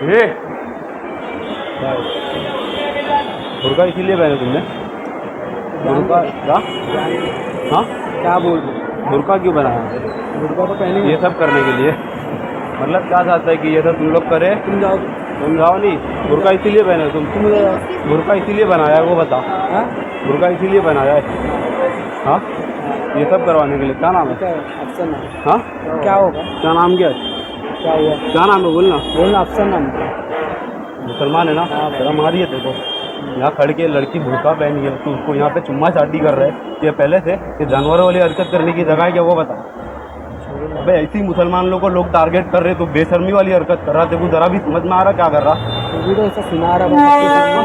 ये बुर्का इसीलिए पहने तुमने? बुर्का क्या? हाँ क्या बोल रहे? बुर्का क्यों बनाया? बुर्का तो पहने ये सब करने के लिए, मतलब क्या चाहता है कि ये सब तुम लोग करे? तुम जाओ, तुम जाओ नहीं, बुर्का इसीलिए पहने तुम? बुर्का इसीलिए बनाया है वो बताओ। हाँ बुर्का इसीलिए बनाया है? हाँ ये सब करवाने के लिए। क्या नाम है? अफसर नाम। हाँ क्या होगा? क्या नाम क्या है? क्या हुआ? क्या नाम है बोलना? बोलना अफसर नाम। मुसलमान है ना? जरा मारिए देखो, यहाँ खड़ के लड़की भूखा पहनी है, तो उसको यहाँ पे चुम्मा चाटी कर रहे हैं। ये पहले से ये जानवरों वाली हरकत करने की जगह है क्या वो बता? अबे ऐसी मुसलमान लोगों को लोग टारगेट कर रहे, तो बेशर्मी वाली हरकत कर रहा। देखो जरा भी समझ में आ रहा क्या कर रहा? तू तो ऐसा सुना रहा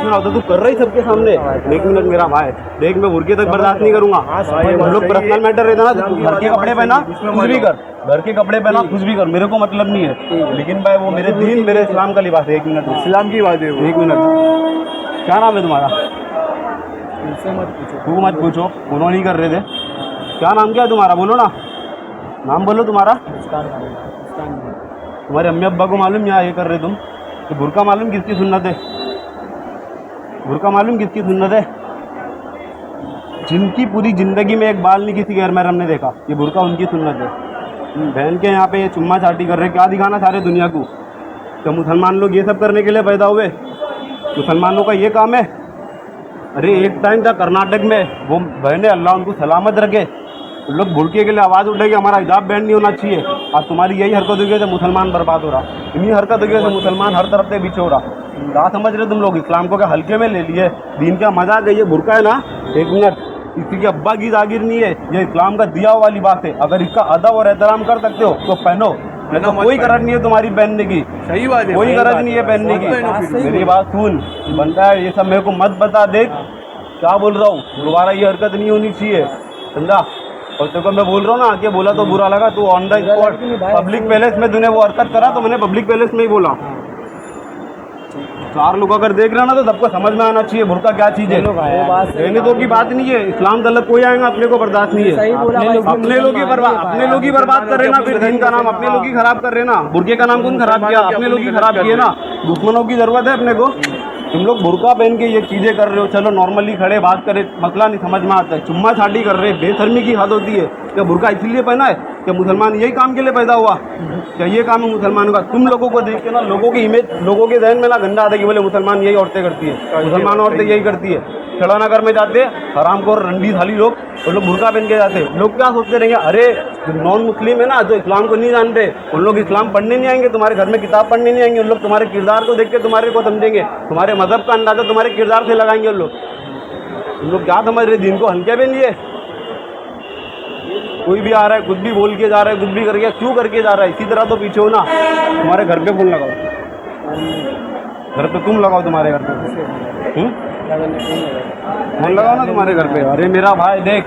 सुना तो तू कर रही सबके सामने। एक मिनट मेरा भाई देख, मैं बुर्के तक बर्दाश्त नहीं करूंगा। हम लोग पर्सनल मैटर रहता ना, तो घर के कपड़े पहना कुछ भी कर, घर के कपड़े पहना कुछ भी कर, मेरे को मतलब नहीं है। लेकिन भाई वो मेरे दीन मेरे इस्लाम का लिबास है। एक मिनट, इस्लाम की बात है। एक मिनट, क्या नाम है तुम्हारा? तू मत पूछो, उन्होंने नहीं कर रहे थे। क्या नाम क्या है तुम्हारा? बोलो ना, नाम बोलो तुम्हारा। तुम्हारे अम्मी अब्बा को मालूम यहाँ ये कर रहे तुम? तो बुर्का मालूम किसकी सुन्नत है? बुर्का मालूम किसकी सुन्नत है? जिनकी पूरी जिंदगी में एक बाल नहीं किसी गैर महरम ने देखा, ये बुर्का उनकी सुन्नत है। बहन के यहाँ पे ये चुम्मा चाटी कर रहे, क्या दिखाना सारे दुनिया को? तो मुसलमान लोग ये सब करने के लिए पैदा हुए? मुसलमानों का ये काम है? अरे एक टाइम था कर्नाटक में, वो बहने अल्लाह उनको सलामत रखे, लोग बुर्के के लिए आवाज़ उठाई कि हमारा हिजाब बैंड नहीं होना चाहिए। आज तुम्हारी यही हरकत हो गई तो मुसलमान बर्बाद हो रहा, इन्हीं हरकत हो गई तो मुसलमान हर तरफ से पीछे हो रहा। क्या समझ रहे तुम लोग? इस्लाम को क्या हल्के में ले लिए? दीन का मजाक है ये बुर्का है ना? एक मिनट, किसी के अब्बा की जागीर नहीं है, ये इस्लाम का दिया हुआ लिबास है। अगर इसका अदब और एहतराम कर सकते हो तो पहनो, तो कोई गरज नहीं है तुम्हारी पहनने की। सही बात है, कोई गरज नहीं है पहनने की। मेरी बात सुन, बनता है ये सब मेरे को मत बता। देख क्या बोल रहा हूँ, दोबारा ये हरकत नहीं होनी चाहिए, समझा? और तेरे को मैं बोल रहा हूँ ना, आके बोला तो बुरा लगा, तू on the spot public palace में तूने वो हरकत करा, तो मैंने पब्लिक पैलेस में ही बोला। चार लोग अगर देख रहे हैं ना, तो सबको समझ में आना चाहिए बुर्का क्या चीज़ है। रहने दो की बात नहीं है, इस्लाम गलत कोई आएगा, अपने को बर्दाश्त नहीं है। अपने लोग ही बर्बाद कर रहे ना, फिर दीन का नाम अपने लोग ही खराब कर रहे ना। बुर्के का नाम कौन खराब किया? अपने लोग ही खराब किए ना। दुश्मनों की जरूरत है अपने को। तुम लोग बुर्का पहन के ये चीज़ें कर रहे हो, चलो नॉर्मली खड़े बात करे, मसला नहीं समझ में आता है। चुम्मा छाटी कर रहे, बेशर्मी की हद होती है। क्या बुर्का इसलिए पहना है कि मुसलमान यही काम के लिए पैदा हुआ? क्या ये काम है मुसलमानों का? तुम लोगों को देख के ना लोगों की इमेज, लोगों के जहन में ना गंदा आता है कि बोले मुसलमान यही औरतें करती है, मुसलमान औरतें यही करती है। खड़ा नगर में जाते हराम को रंडी थाली लोग, वो लोग बुर्का पहन के जाते। लोग क्या सोचते रहेंगे? अरे नॉन मुस्लिम है ना, जो इस्लाम को नहीं जानते, उन लोग इस्लाम पढ़ने नहीं आएंगे, तुम्हारे घर में किताब पढ़ने नहीं आएंगे। उन लोग तुम्हारे किरदार को देख के तुम्हारे को समझेंगे, तुम्हारे मजहब का अंदाजा तुम्हारे किरदार से लगाएंगे। उन लोग क्या समझ रहे? दिन को हल्के में लिए, कोई भी आ रहा है कुछ भी बोल के जा रहा है, कुछ भी करके क्यों करके जा रहा है? इसी तरह तो पीछे हो ना। तुम्हारे घर पे फोन लगाओ, घर पे तुम लगाओ, तुम्हारे घर पे फोन लगाओ ना तुम्हारे घर पे। अरे मेरा भाई देख,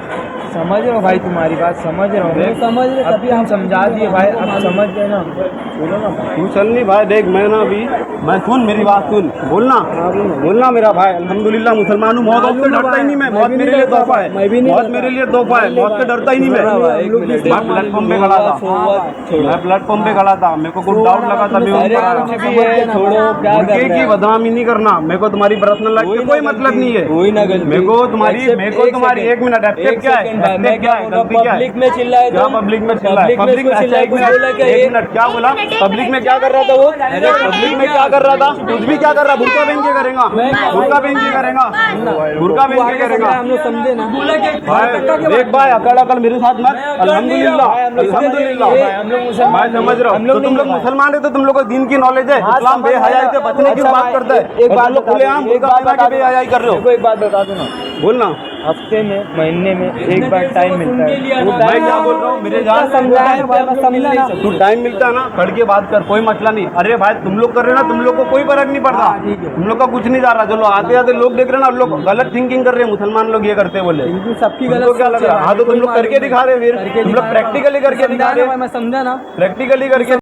समझ रहे हो भाई, तुम्हारी बात समझ रहा हूँ, समझ रहे, तभी हम समझा दिए भाई, अब समझ गए ना। बोलो ना तू चल नहीं भाई, देख मैं ना अभी, मैं सुन मेरी बात सुन, बोलना मेरा भाई। अल्हम्दुलिल्लाह मुसलमान हूँ, मौत से डरता ही नहीं मैं, मौत मेरे लिए तोहफा है, मौत मेरे लिए तोहफा है, मौत से डरता ही नहीं मैं। प्लेटफॉर्म पे खड़ा था, मैं प्लेटफॉर्म पे खड़ा था, मेरे को कुछ डाउट लगा था, बुर्के की बदनामी नहीं करना, मेरे को तुम्हारी पर्सनल लाइफ से कोई मतलब नहीं है। मेरे को तुम्हारी एक मिनट, क्या है पब्लिक में चिल्लाए, क्या पब्लिक में चिल्लाए? पब्लिक में एक मिनट, क्या बोला? पब्लिक में क्या कर रहा था वो? पब्लिक में क्या कर रहा था? कुछ भी क्या कर रहा? बुर्का पहन के करेगा, बुर्का पहन के करेगा, बुर्का पहन के करेगा। हम लोग समझे ना देख भाई, अकड़ मेरे साथ मत। अल्हम्दुलिल्लाह अल्हम्दुलिल्लाह मैं समझ रहा हूँ। तुम लोग मुसलमान है तो तुम लोग को दीन की नॉलेज है। इस्लाम बेहयाई से बचने की बात करता है, एक बात लोग खुलेआम बुर्का पहना के बेहयाई कर रहे हो। एक बात बता दो ना, बोलना। हफ्ते में, महीने में एक बार टाइम मिलता है। मैं क्या बोल रहा हूँ, मेरे जान तू टाइम मिलता है ना, खड़ के बात कर, कोई मसला नहीं। अरे भाई तुम लोग कर रहे ना, तुम लोग को कोई फर्क नहीं पड़ता, तुम लोग का कुछ नहीं जा रहा। चलो आते आते लोग देख रहे ना, लोग गलत थिंकिंग कर रहे हैं, मुसलमान लोग ये करते बोले, सबकी गलत क्या लग रहा है? हाँ तो तुम लोग करके दिखा रहे, फिर तुम लोग प्रैक्टिकली करके दिखा रहे। मैं समझा ना, प्रैक्टिकली करके